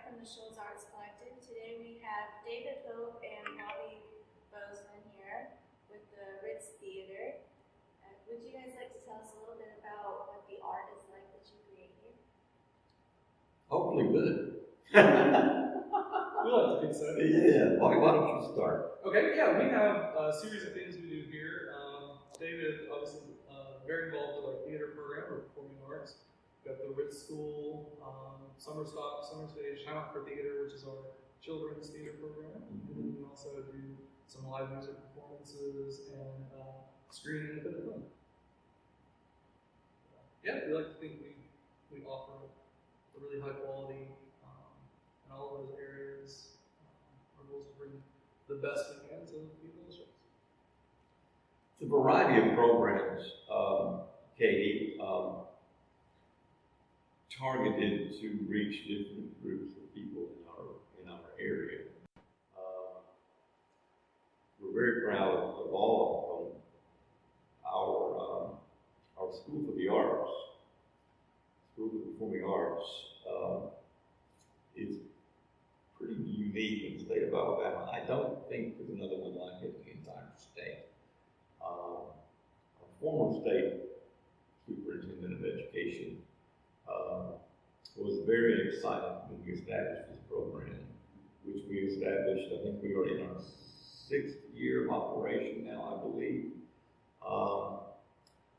from the Shoals Arts Collective. Today we have David, Hope, and Bobby Bozeman here with the Ritz Theatre. Would you guys like to tell us a little bit about what the art is like that you create here? Hopefully good. We like to think so. Yeah, Bobby, why don't you start? Okay, yeah, we have a series of things we do here. David, obviously, very involved with our theater program, or performing arts. We've got the Ritz School, Summer Stage, Time Out for Theater, which is our children's theater program. And then we also do some live music performances and screening a bit of film. Yeah, we like to think we offer a really high quality in all of those areas. Our goal is to bring the best we can to people in the shows. It's a variety of programs, Katie, targeted to reach different groups of people in our area. We're very proud of all of them. Our School for the Arts, School for Performing Arts, is pretty unique in the state of Alabama. I don't think there's another one like it in the entire state. Our former state superintendent of education was very excited when we established this program, which we established, I think we are in our 6th year of operation now, I believe.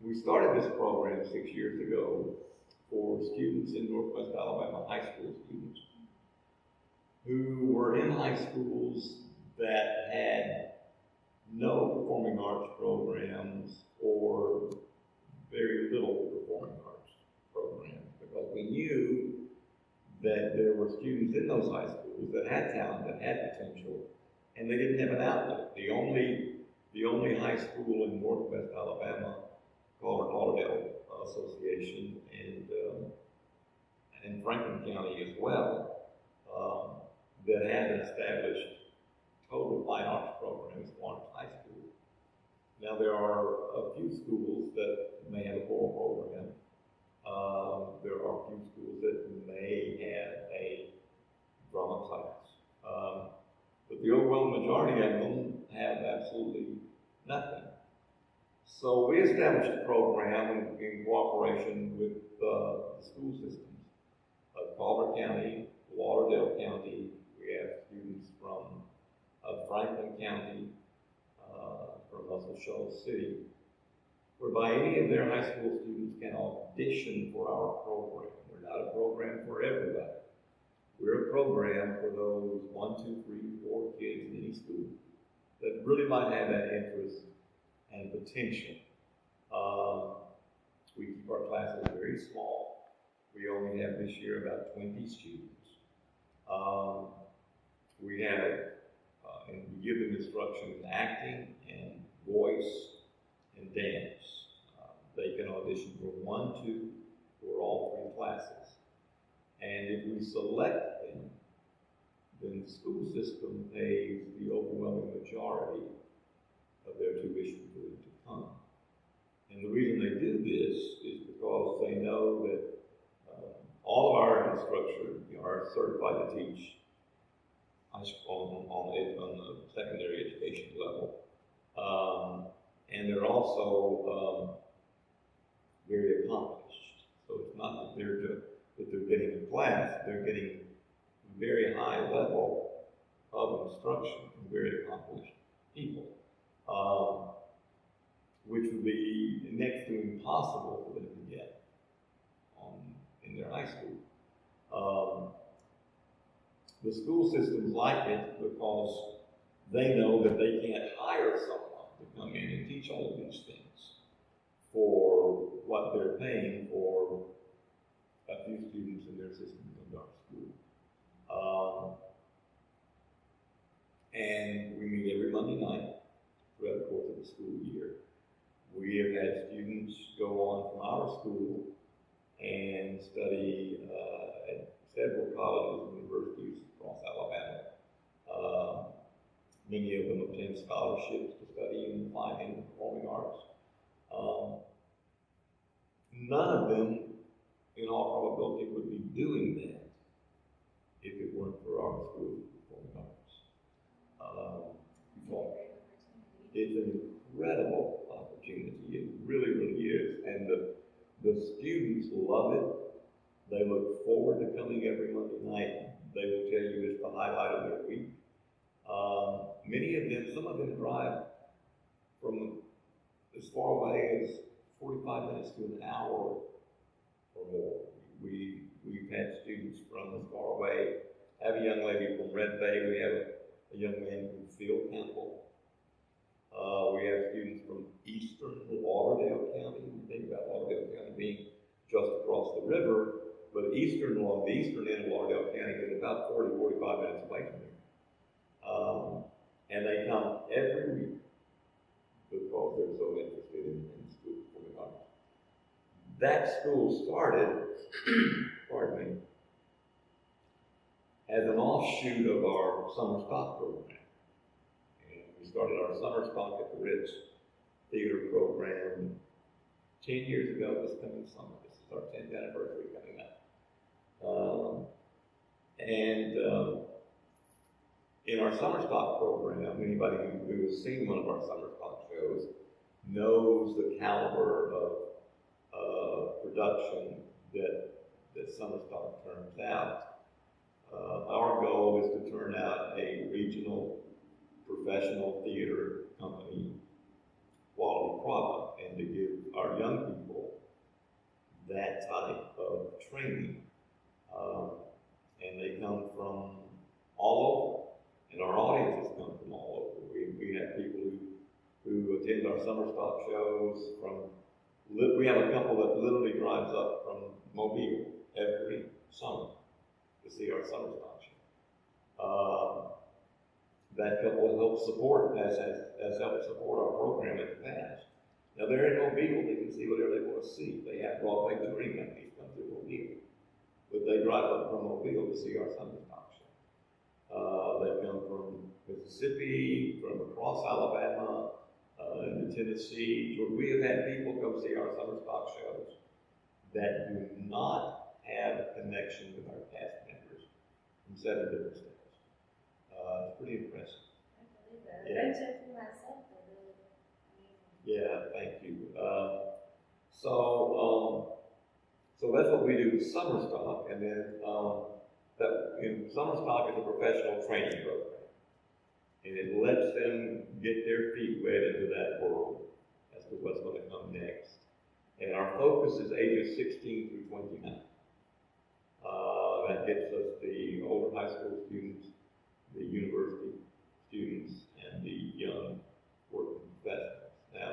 We started this program 6 years ago for students in Northwest Alabama, high school students, who were in high schools that had no performing arts programs or very little performing arts programs, because we knew that there were students in those high schools that had talent, that had potential, and they didn't have an outlet. The only high school in Northwest Alabama, called the Lauderdale Association, and Franklin County as well, that had an established total fine arts program as Florence High School. Now there are a few schools that may have a choral program. There are a few schools that may have a drama class. But the overwhelming majority of them have absolutely nothing. So we established a program in cooperation with the school systems of Culver County, Lauderdale County. We have students from Franklin County, from Russell Shoals City, whereby any of their high school students can audition for our program. We're not a program for everybody. We're a program for those 1, 2, 3, 4 kids in any school that really might have that interest and potential. We keep our classes very small. We only have this year about 20 students. We have, and we give them instruction in acting and voice and dance. They can audition for 1, 2, or all 3 classes. And if we select them, then the school system pays the overwhelming majority of their tuition for them to come. And the reason they do this is because they know that all of our instructors are certified to teach high school on the secondary education level. And they're also very accomplished. So it's not that they're getting a class, they're getting very high level of instruction from very accomplished people, which would be next to impossible for them to get in their high school. The school systems like it because they know that they can't hire someone to come in and teach all of these things for what they're paying for a few students in their system in our school. And we meet every Monday night throughout the course of the school year. We have had students go on from our school and study at several colleges and universities across Alabama. Many of them obtain scholarships to study in the fine and performing arts. None of them, in all probability, would be doing that if it were The students love it. They look forward to coming every Monday night. They will tell you it's the highlight of their week. Many of them, some of them drive from as far away as 45 minutes to an hour or more. We've had students from as far away. I have a young lady from Red Bay. We have a young man from Field Campbell. We have students from eastern Lauderdale County. You think about Lauderdale County being just across the river, but along the eastern end of Lauderdale County is about 45 minutes away from here. And they come every week because they're so interested in school performing arts. That school started, pardon me, as an offshoot of our summer stock program. And we started our summer stock at the Ritz Theatre program 10 years ago this coming summer. This is our 10th anniversary coming up. In our summer stock program, anybody who has seen one of our summer stock shows knows the caliber of production that summer stock turns out. Our goal is to turn out a regional professional theater company quality product and to give our young people that type of training. And they come from all over, and our audiences come from all over. We have people who attend our summer stock shows we have a couple that literally drives up from Mobile every summer to see our summer stock show. That couple has helped support our program in the past. Now they're in Mobile, they can see whatever they want to see. They have Broadway touring companies come through Mobile, but they drive up from Mobile to see our summer stock show. They come from Mississippi, from across Alabama, into Tennessee. We have had people go see our summer stock shows that do not have a connection with our cast members from 7 different states. It's pretty impressive. I believe that. I've been to a few myself. They're really amazing. Yeah, thank you. So that's what we do with summer stock, and then summer stock is a professional training program. And it lets them get their feet wet into that world as to what's going to come next. And our focus is ages 16 through 29. That gets us the older high school students, the university students, and the young working professionals. Now,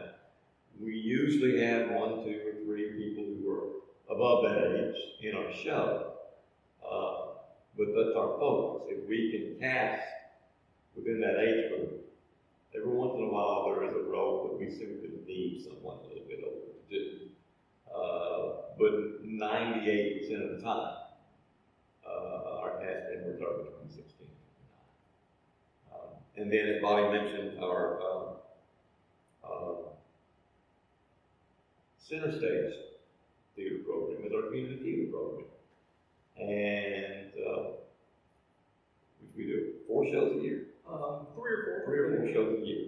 we usually have 1, 2, or 3 people who are above that age in our show. But that's our focus. If we can cast within that age group, every once in a while there is a role that we simply need someone a little bit older to do. But 98% of the time, our cast members are between 16 and 29. And then, as Bobby mentioned, our center stage theater program is our community theater program. And which we do 4 shows a year. 3 or 4. 3 or 4 shows a year.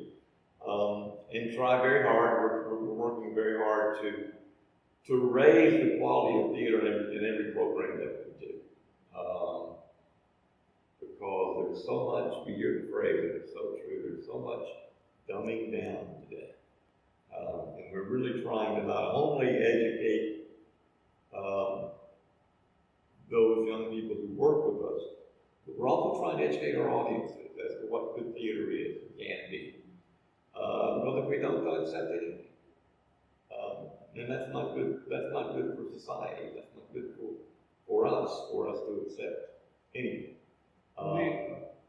And try very hard, we're working very hard to raise the quality of theater in every program that we do. Because there's so much, we hear the phrase, and it's so true, there's so much dumbing down today. And we're really trying to not only educate those young people who work with us, but we're also trying to educate our audiences as to what good theater is and can be. Because if we don't, they'll accept anything. And that's not good. That's not good for society. That's not good for us to accept anything. We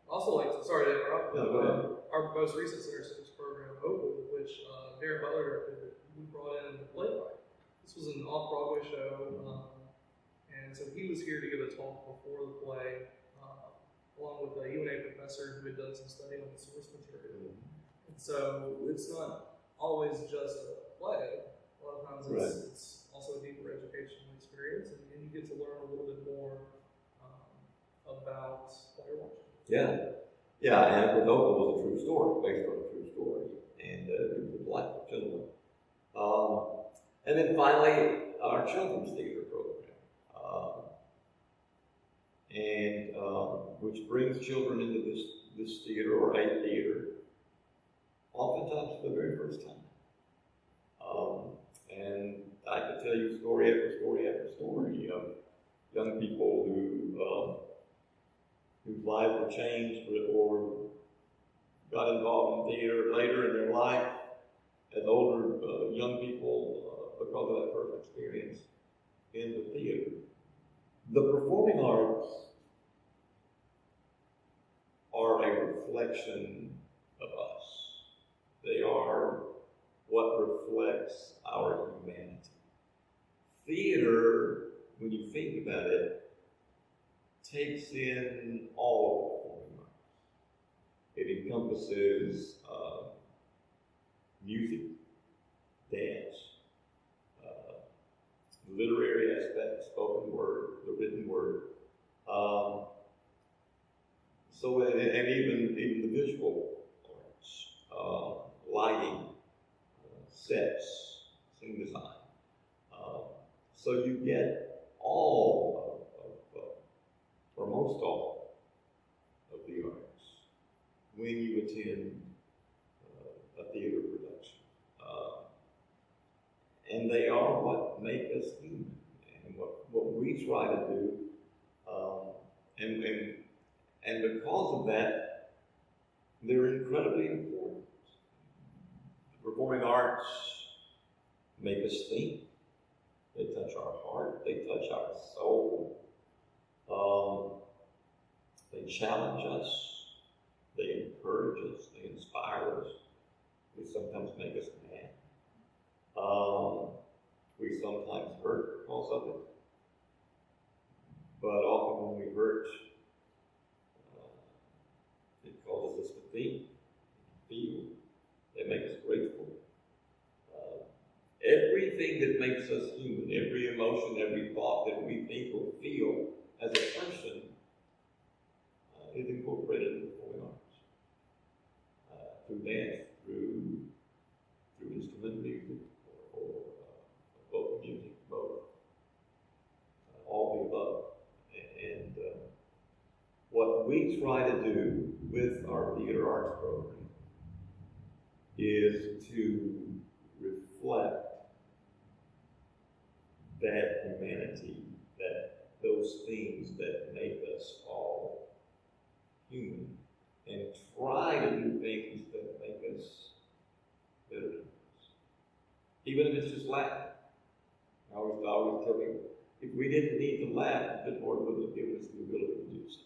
also like to, sorry to interrupt, No, go ahead. Our most recent center stage program, Hope, which Darren Butler directed, we brought in the playwright. This was an off-Broadway show, and so he was here to give a talk before the play, along with a UNA professor who had done some study on the source material. And so it's not always just a play. A lot of times it's also a deeper educational experience, and you get to learn a little bit more about what you're watching. Yeah, and Cordova was a true story, based on a true story, and he was a black gentleman. And then finally, our children's theater program, which brings children into this theater or a theater, oftentimes for the very first time. And I could tell you story after story after story of young people whose lives were changed or got involved in theater later in their life as older young people because of that first experience in the theater. The performing arts are a reflection of us. They are what reflects our humanity. Theater, when you think about it, takes in all of the performing arts. It encompasses music, dance, literary aspect, spoken word, the written word, and even the visual arts, lighting, sets, scene design. So you get all or most all of the arts when you attend a theater production. And they are what make us human, and what we try to do. And because of that, they're incredibly important. The performing arts make us think. They touch our heart. They touch our soul. They challenge us. They encourage us. They inspire us. They sometimes make us mad. We sometimes hurt because of it. But often when we hurt, it causes us to think, feel. They make us grateful. Everything that makes us human, every emotion, every thought that we think or feel as a person is incorporated in the performing arts. Through dance, through instrumental music, or vocal music, both. All the above. And what we try to do with our theater arts program is to reflect that humanity, those things that make us all human, and try to do things that make us better humans. Even if it's just laughing. I always tell people, if we didn't need to laugh, the Lord wouldn't have given us the ability to do so.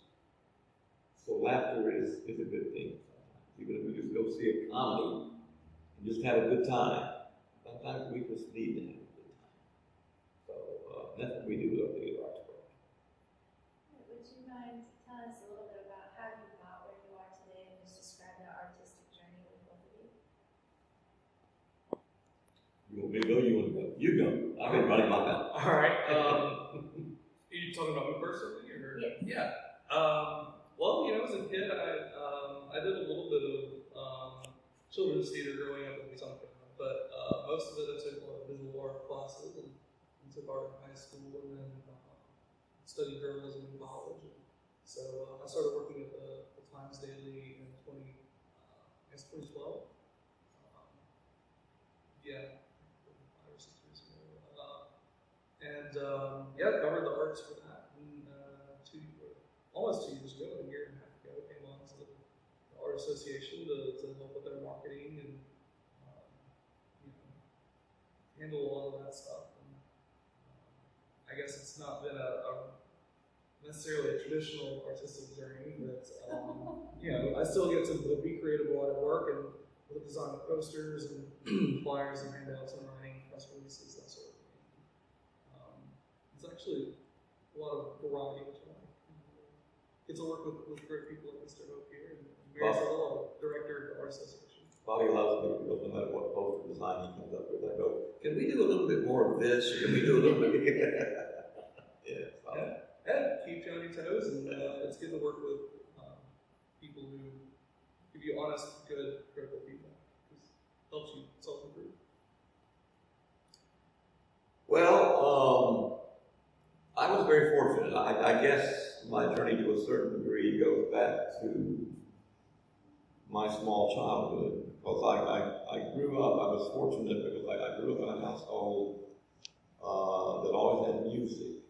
So laughter is a good thing sometimes. Even if we just go see a comedy and just have a good time, sometimes we just need to have a good time. So that's what we do with our theater arts program. Would you mind telling us a little bit about how you got where you are today and just describe that artistic journey with both of you? You want me to go? You want to go? You go. I've been running my mouth. All right. Are you talking about me personally, or? Yes. Yeah. Well, as a kid, I did a little bit of children's theater growing up in Kentucky, but most of it I took visual art classes and took art in high school, and then studied journalism in college. And so I started working at the Times Daily in 2012. Yeah, 5 or 6 years ago. Covered the arts for that. And almost 2 years ago, a year and a half ago, came on to the Art Association to help with their marketing and handle a lot of that stuff. And I guess it's not been necessarily a traditional artistic journey, but I still get to be creative while I work and with designing posters and flyers and handouts and writing press releases, that sort of thing. It's actually a lot of variety, which I like. Get to work with great people like Mr. Hope here, and Mary's Little, director of the Art Association. Bobby loves me because no matter what poster design he comes up with, I go, can we do a little bit more of this? Or can we do a little bit? Yeah, keep you on your toes, and it's good to work with people who give you honest, good, critical feedback. It helps you self-improve. Well, fortunate. I guess my journey to a certain degree goes back to my small childhood, because I grew up, I was fortunate because I grew up in a household that always had music.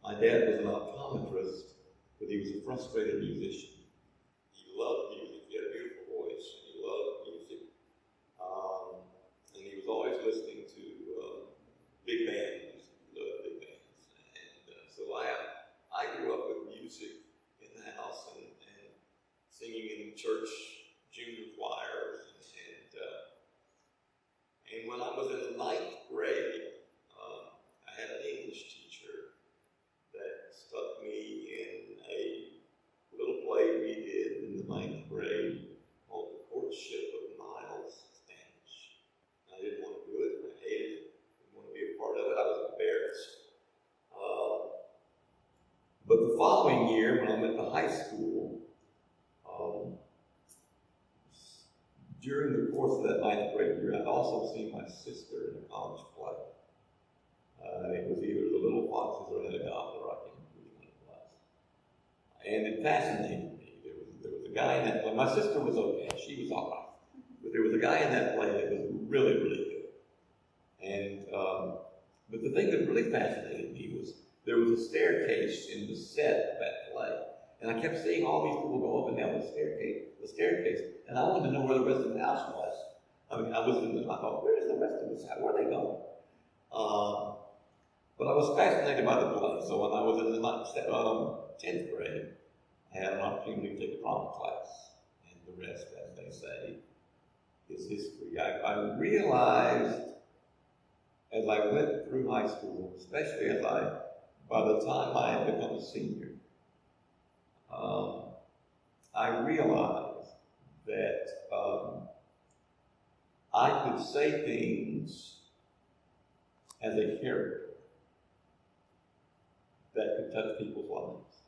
My dad was an optometrist, but he was a frustrated musician. He loved music. He had a beautiful voice, and he loved music. And he was always listening to big band music. He loved big bands. And so I grew up with music in the house and singing in church junior choirs. And when I was in the ninth grade, I had an English teacher that stuck me in a little play we did in the ninth grade called The Courtship of Niles Spanish. I didn't want to do it. I hated it. Didn't want to be a part of it. I was embarrassed. But the following year, when I went to high school, during the course of that ninth grade year, I'd also seen my sister in a college play. It was either The Little Foxes or The Gobbler, I can't remember which one it was. And it fascinated me. There was a guy in that play. My sister was okay, she was all right. But there was a guy in that play that was really, really good. And but the thing that really fascinated me was there was a staircase in the set of that play. And I kept seeing all these people go up and down the staircase, and I wanted to know where the rest of the house was. I mean, I thought, where is the rest of this house? Where are they going? But I was fascinated by the play. So when I was in the 10th grade, I had an opportunity to take a drama class. And the rest, as they say, is history. I realized as I went through high school, especially by the time I had become a senior, I realized that I could say things as a character that could touch people's lives.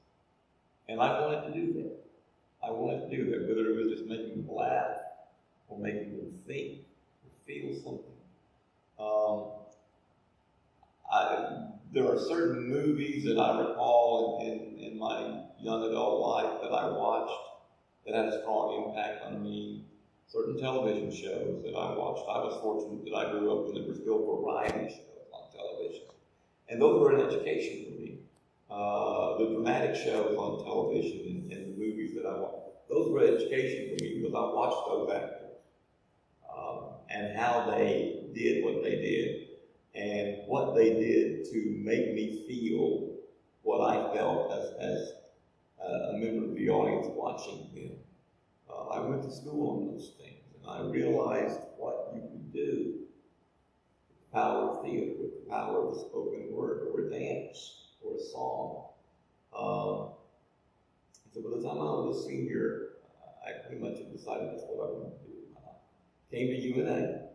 And I wanted to do that. Whether it was just making them laugh or making them think or feel something. There are certain movies that I recall in my young adult life that I watched that had a strong impact on me. Certain television shows that I watched. I was fortunate that I grew up when there were still variety shows on television. And those were an education for me. The dramatic shows on television and the movies that I watched, those were education for me because I watched those actors and how they did what they did. And what they did to make me feel what I felt as a member of the audience watching them. I went to school on those things, and I realized what you could do with the power of theater, with the power of the spoken word, or a dance, or a song. So by the time I was a senior, I pretty much had decided that's what I wanted to do. Came to UNA.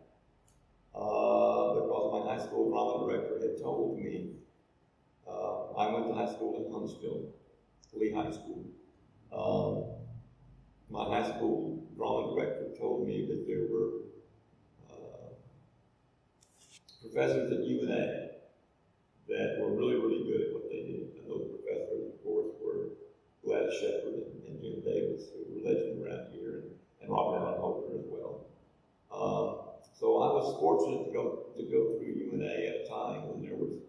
Because my high school drama director had told me, I went to high school in Huntsville, Lee High School. My high school drama director told me that there were professors at UNA that were really, really good at what they did. And those professors, of course, were Gladys Shepard and Jim Davis, who were legends around here, and Robert Allen Holder as well. So I was fortunate to go through UNA at a time when there was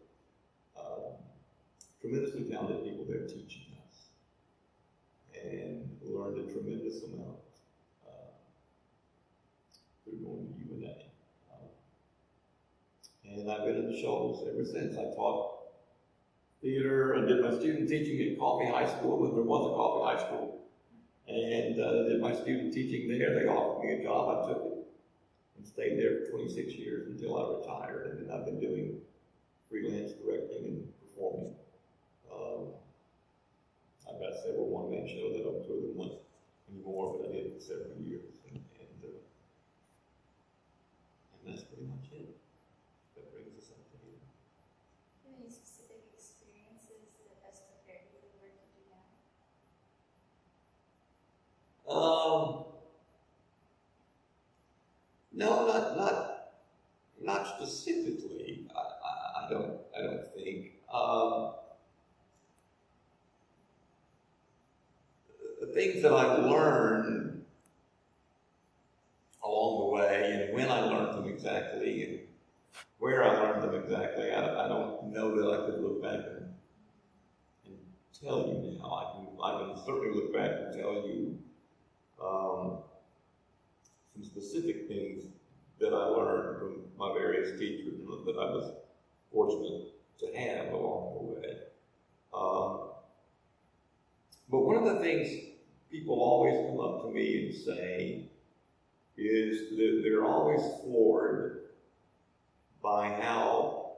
tremendously talented people there teaching us, and learned a tremendous amount through going to UNA. And I've been in the Shoals ever since. I taught theater and did my student teaching at Coffee High School when there was a Coffee High School, and did my student teaching there. They offered me a job. I took it. And stayed there for 26 years until I retired, and then I've been doing freelance directing and performing. I've got several one-man shows. I don't tour them much anymore, but I did for several years, and that's pretty much it. That brings us up to here. Any specific experiences that best prepared you for the work you do now? No, not specifically. I don't think. things that I learned along the way, and when I learned them exactly, and where I learned them exactly, I don't know that I could look back and tell you now. I can certainly look back and tell you some specific things that I learned from my various teachers that I was fortunate to have along the way. But one of the things people always come up to me and say is that they're always floored by how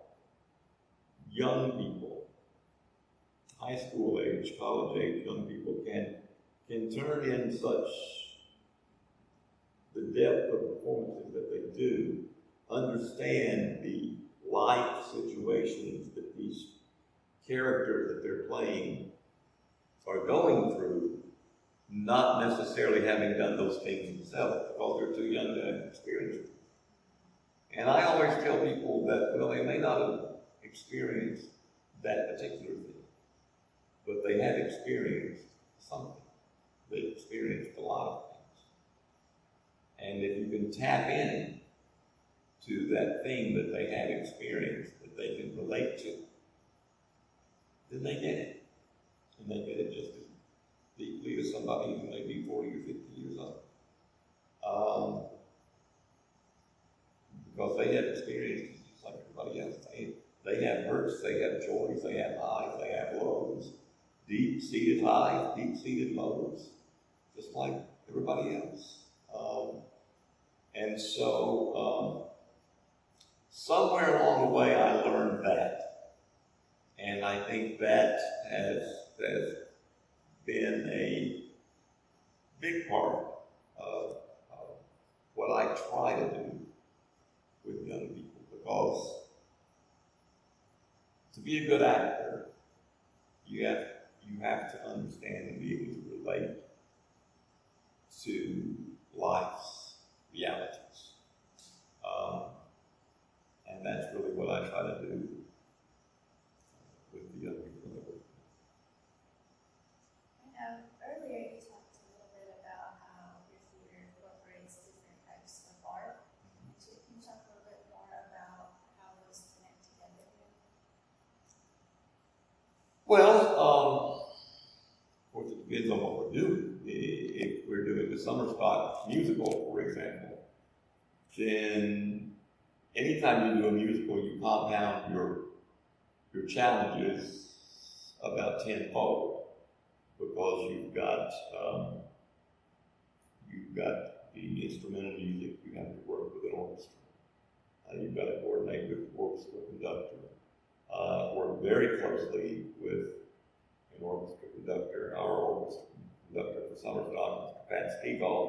young people, high school age, college age young people can turn in such the depth of performances that they do, understand the life situations that these characters that they're playing are going through, not necessarily having done those things themselves because they're too young to have experienced it. And I always tell people that, well, they may not have experienced that particular thing, but they have experienced something. They've experienced a lot of things. And if you can tap in to that thing that they have experienced, that they can relate to, then they get it. And they get it just as deeply as somebody who may be 40 or 50 years old. Because they have experiences just like everybody else. They have hurts, they have joys, they have highs, they have lows, deep-seated highs, deep-seated lows, just like everybody else. And so, somewhere along the way, I learned that. And I think that has been a big part of what I try to do with young people, because to be a good actor, you have to understand and be able to relate to life's realities. And that's really what I try to do with the young people that I work with. Earlier you talked a little bit about how your theater incorporates different types of art. Can you talk a little bit more about how those connect together here? Well, of course, it depends on what we're doing. If we're doing the summer stock musical, for example, then anytime you do a musical, you compound your challenges about tenfold, because you've got the instrumental music. You have to work with an orchestra. You've got to coordinate with the orchestra conductor. Work very closely with an orchestra conductor. Our orchestra conductor for summer stock is Pat Stegall,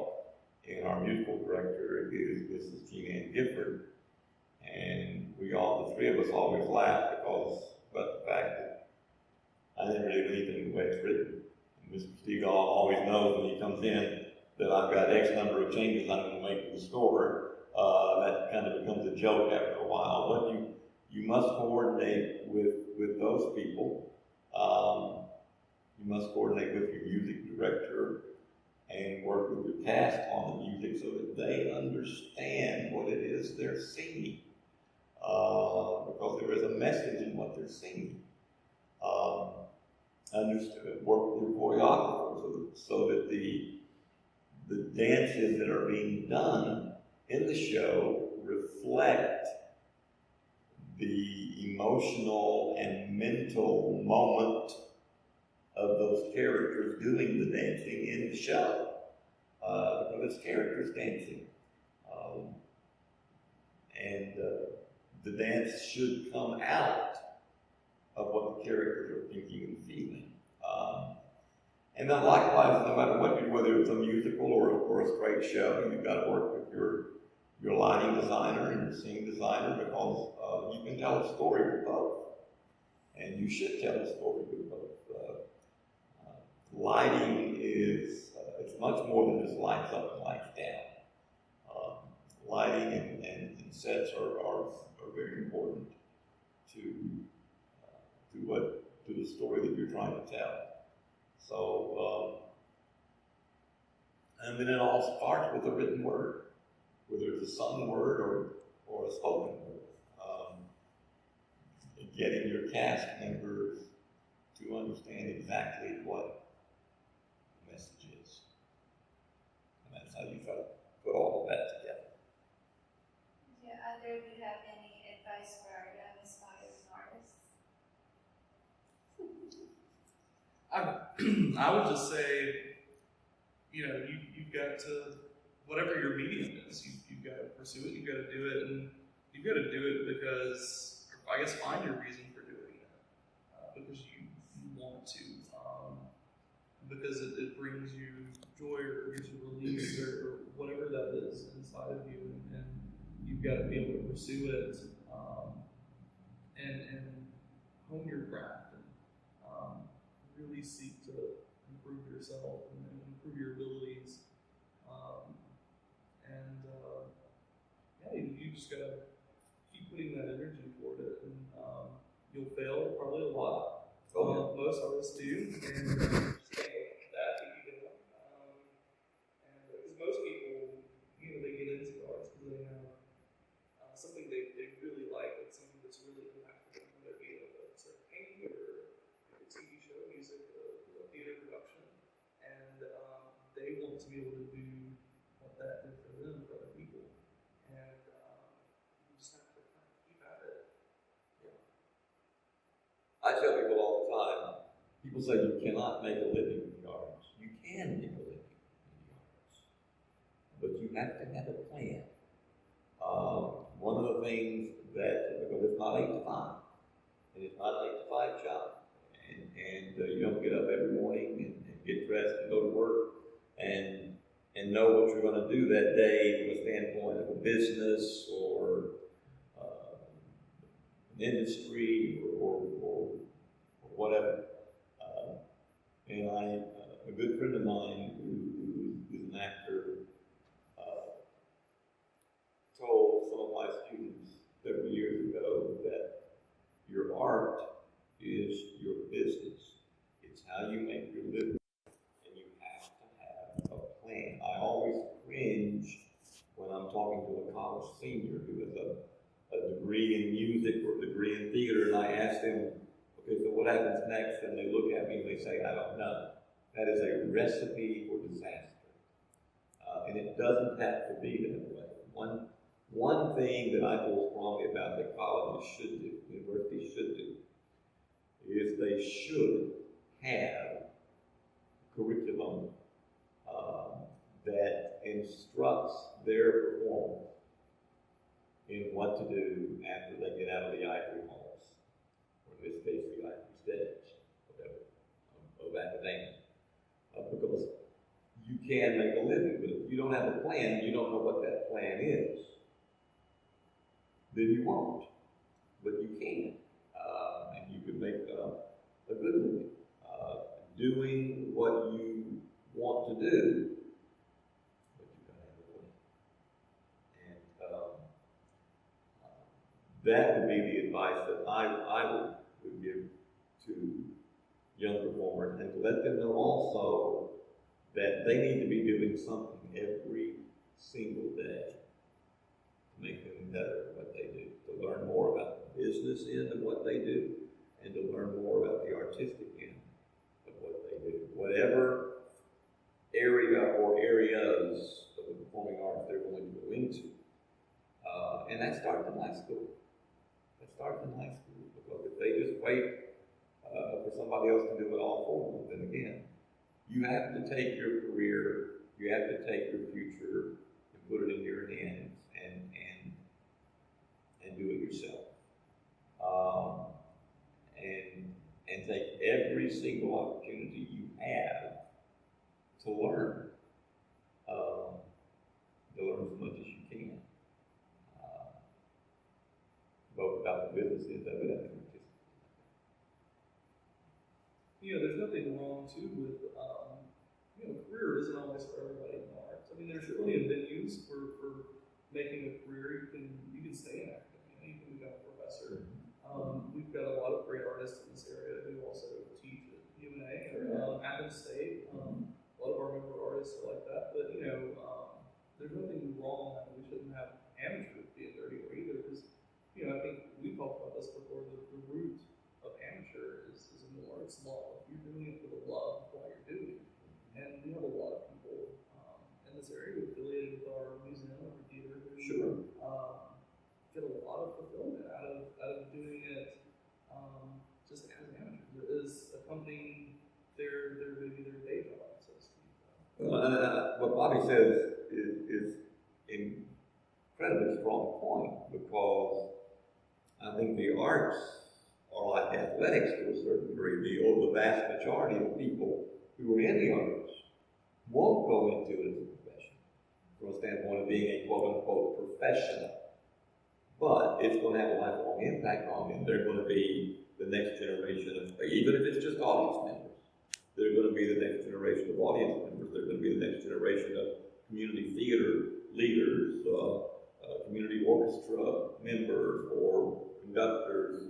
and our musical director is Mrs. Jean Ann Gifford. And the three of us always laugh about the fact that I never do anything the way it's written. And Mr. Stegall always knows when he comes in that I've got X number of changes I'm going to make to the score. That kind of becomes a joke after a while. But you must coordinate with those people. You must coordinate with your music director and work with your cast on the music so that they understand what it is they're singing. Because there is a message in what they're singing. Work with your choreographer so that the dances that are being done in the show reflect the emotional and mental moment of those characters doing the dancing in the show. Because it's characters dancing. And the dance should come out of what the characters are thinking and feeling. And then likewise, no matter what whether it's a musical or a straight show, you've got to work with your lighting designer and your scene designer, because you can tell a story with both. And you should tell a story with both. Lighting is, it's much more than just lights up and lights down. Lighting and sets are very important to the story that you're trying to tell. So And then it all starts with a written word, whether it's a sung word or a spoken word. Getting your cast members to understand exactly what the message is. And that's how you try to put all of that together. Yeah, either of you have any advice for our young aspiring artists? I would just say, you've got to, whatever your medium is, you've got to pursue it, you've got to do it, and you've got to do it because, I guess, find your reason for doing it, because you want to, because it brings you joy or gives you release or whatever that is inside of you, and you've got to be able to pursue it, and hone your craft, and really seek to improve yourself and improve your abilities, you just got to keep putting that energy toward it, and you'll fail probably a lot. Most artists do, and just that because most people, they get into the arts because they have something they really like, and something that's really impactful, whether it be a painting or a TV show, music, a theater production, and they want to be able to do what that did for them, for other people, and you just have to kind of keep at it. Yeah. I tell people all the time, people say you cannot make a living in the arts. You can make a living in the arts, but you have to have a plan. One of the things that, because it's not 8 to 5, and it's not an 8 to 5 job, and you don't get up every morning and get dressed and go to work and know what you're going to do that day from a standpoint of a business or an industry or whatever. And a good friend of mine who is an actor told some of my students several years ago that your art is your business. It's how you make your living, and you have to have a plan. I always cringe when I'm talking to a college senior who has a degree in music or a degree in theater, and I ask them, okay, so what happens next? And they look at me and they say, I don't know. That is a recipe for disaster. And it doesn't have to be that way. One thing that I feel strongly about that colleges should do, universities should do, is they should have curriculum that instructs their performers in what to do after they get out of the ivory halls, or in this case, the ivory stage, whatever, of academia. Because you can make a living, but if you don't have a plan, you don't know what that plan is, then you won't. But you can. And you can make a good living doing what you want to do, but you've got to have a plan. And that would be the advice that I would give to young performers, and to let them know also that they need to be doing something every single day to make them better at what they do, to learn more about the business end of what they do, and to learn more about the artistic end of what they do. Whatever area or areas of the performing arts they're going to go into. And that starts in high school. Because if they just wait for somebody else to do it all for them, then again, you have to take your career, you have to take your future and put it in your hands and do it yourself. And take every single opportunity you have to learn as much as you can, both about the business end of it and the artistic. There's nothing wrong too with, career isn't always for everybody in the arts. I mean, there's plenty of venues for making a career. You can stay in academia. You can become a professor. We've got a lot of great artists in this area who also teach at UNA or Athens State. A lot of our member artists are like that. But there's nothing wrong that we shouldn't have amateur theater either, because, you know, I think we talked about this before, the root of amateur is more, it's love. You're doing it for the love of what you're doing. And we have a lot of people in this area affiliated with our museum, our theater, who get a lot of fulfillment out of doing it just as amateurs. It is accompanying their day job, so to speak. Well, what Bobby says is an incredibly strong point, because I think the arts are like athletics to a certain degree. The vast majority of people who are in the arts won't go into it as a profession, from a standpoint of being a quote-unquote professional. But it's going to have a lifelong impact on them. They're going to be the next generation of, even if it's just audience members, they're going to be the next generation of audience members. They're going to be the next generation of community theater leaders, community orchestra members, or conductors.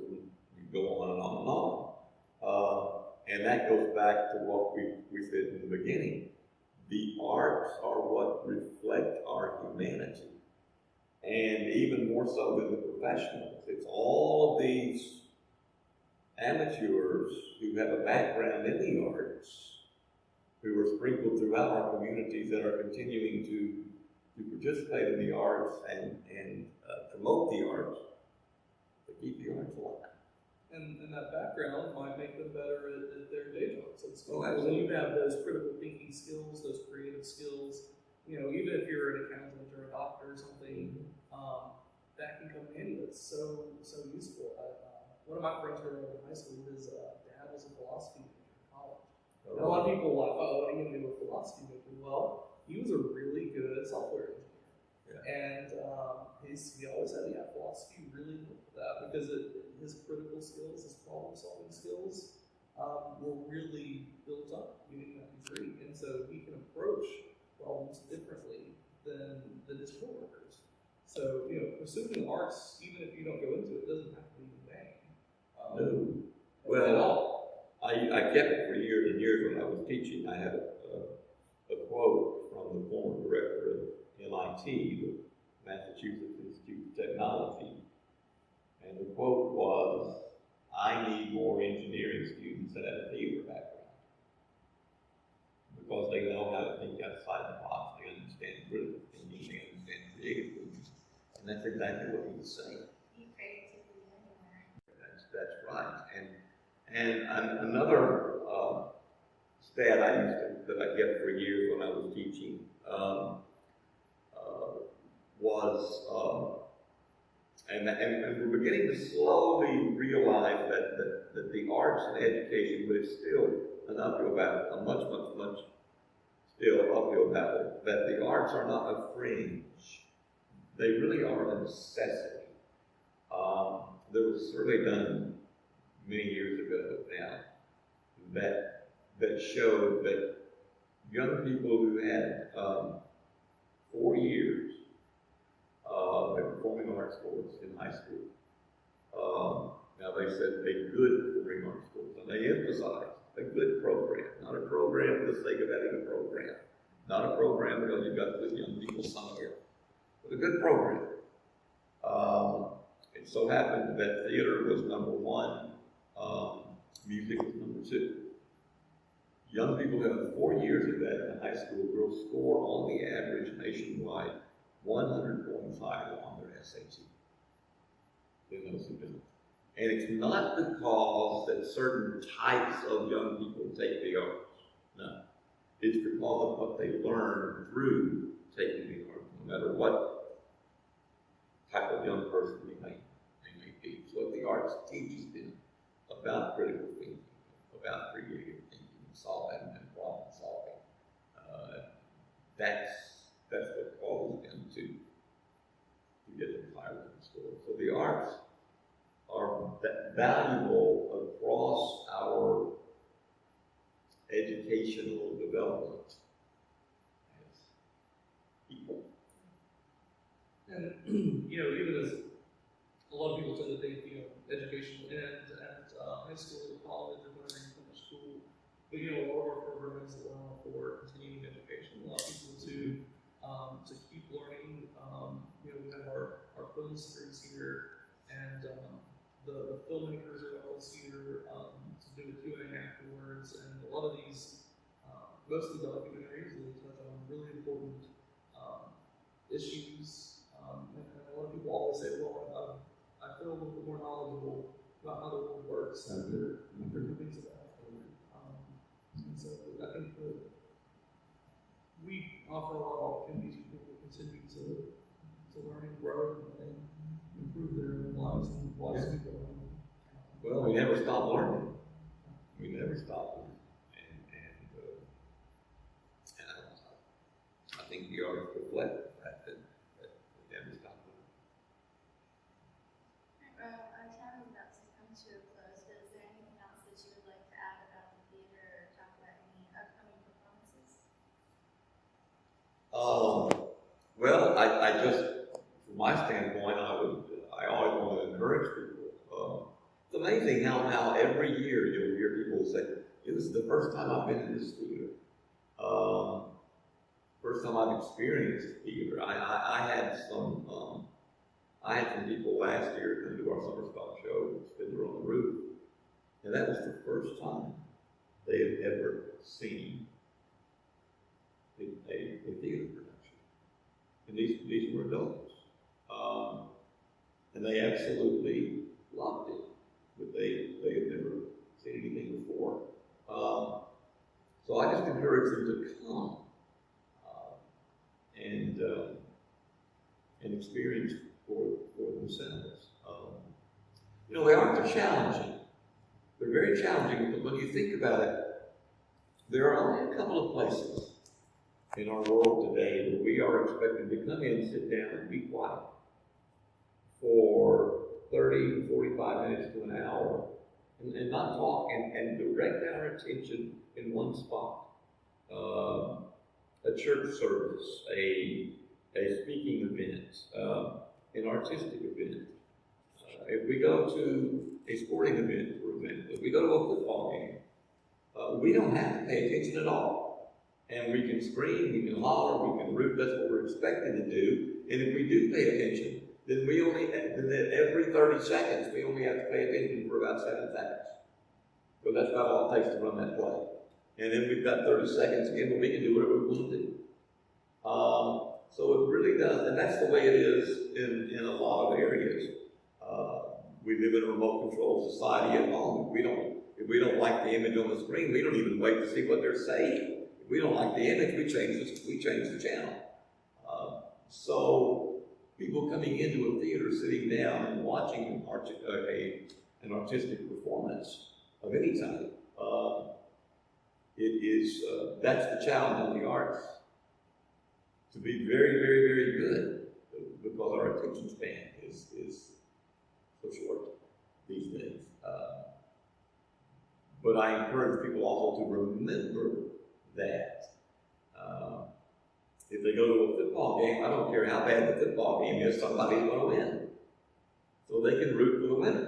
You go on and on and on. And that goes back to what we said in the beginning. The arts are what reflect our humanity. And even more so than the professionals. It's all of these amateurs who have a background in the arts, who are sprinkled throughout our communities and are continuing to participate in the arts and promote the arts, to keep the arts alive. And that background might make them better at their day jobs. Oh, when you have those critical thinking skills, those creative skills, you know, even if you're an accountant or a doctor or something, that can come in handy. That's so useful. One of my friends growing up in high school, his dad was a philosophy major in college. And a lot of people are like, oh, what are you going to do with a philosophy major? Well, he was a really good software engineer. Yeah. And he always had philosophy really good for that, because his critical skills, his problem solving skills, were really built up getting that degree. And so he can approach problems differently than his coworkers. So, you know, pursuing the arts, even if you don't go into it, doesn't have to be in vain. No. Well, I kept it for years and years when I was teaching. I had a quote from the former director of MIT, the Massachusetts Institute of Technology. And the quote was, "I need more engineering students that have a theater background, because they know how to think outside the box, they understand critical thinking, they understand creative thinking." And that's exactly what he was saying. That's right. And another stat that I kept for years when I was teaching was, and we're beginning to slowly realize that the arts and education, but it's still an uphill battle, a much still uphill battle, that the arts are not a fringe. They really are a necessity. There was a survey done many years ago now that showed that young people who had 4 years of performing arts course in high school. Now they said a good performing arts course, and they emphasized a good program, not a program for the sake of having a program, not a program because you've got good young people somewhere, but a good program. It so happened that theater was number one, music was number two. Young people who have 4 years of that in high school will score on the average nationwide 100 points higher on their SAT than those who don't. And it's not because that certain types of young people take the arts. No. It's because of what they learn through taking the arts, no matter what type of young person they may be. So what the arts teaches them about critical thinking, about creative thinking, solving and problem solving. That's what causes them to get them higher in the score. So the arts are valuable across our educational development as people. And you know, even as a lot of people tend to think, you know, education ends at high school or college or whenever you finish school. But you know, a lot of our programs allow for continuing education, allow people to keep Films crews here, and the filmmakers are always here to do a Q&A afterwards, and a lot of these, most of the documentaries, they touch on really important issues, and a lot of people always say, well, I feel a little bit more knowledgeable about how the world works after things about it. And so I think that we offer a lot of opportunities for people to continue to learn and grow and improve their lives and lives of people. Well, we never stop learning. We never stop learning. I think you ought to reflect that we never stop learning. Well, our time is about to come to a close, but is there anything else that you would like to add about the theater or talk about any upcoming performances? Well, I just, from my standpoint, I always want to encourage people. It's amazing how every year you'll hear people say, "This is the first time I've been in this theater. First time I've experienced theater." I had some people last year come to our summer stock show, Fiddler on the Roof, and that was the first time they had ever seen a theater production. And these were adults. And they absolutely loved it, but they had never seen anything before. So I just encourage them to come and experience for themselves. They aren't challenging. They're very challenging, but when you think about it, there are only a couple of places in our world today that we are expected to come in, sit down, and be quiet for 30, 45 minutes to an hour, and not talk, and direct our attention in one spot. A church service, a speaking event, an artistic event. If we go to a sporting event, for example, if we go to a football game, we don't have to pay attention at all. And we can scream, we can holler, we can root, that's what we're expected to do. And if we do pay attention, then every 30 seconds, we only have to pay attention for about 7 seconds. So that's about all it takes to run that play. And then we've got 30 seconds again, but we can do whatever we want to do. So it really does, and that's the way it is in a lot of areas. We live in a remote control society at home. If we don't like the image on the screen, we don't even wait to see what they're saying. If we don't like the image, we change the channel. So people coming into a theater, sitting down and watching an artistic performance of any type, that's the challenge in the arts, to be very, very, very good, because our attention span is so short these days. But I encourage people also to remember that if they go to a football game, I don't care how bad the football game is, somebody's going to win. So they can root for the winner.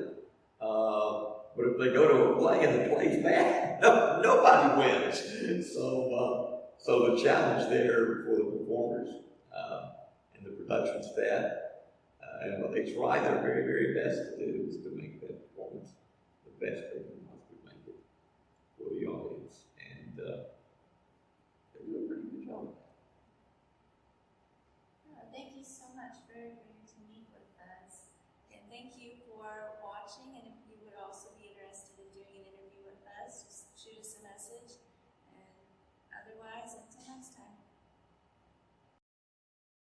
But if they go to a play and the play's bad, nobody wins. So the challenge there for the performers and the production staff, and what they try their very, very best to do, is to make that performance the best they can possibly make it for the audience. And they do a pretty good job. Thank you so much for agreeing to meet with us. And thank you for watching. And if you would also be interested in doing an interview with us, just shoot us a message. And otherwise,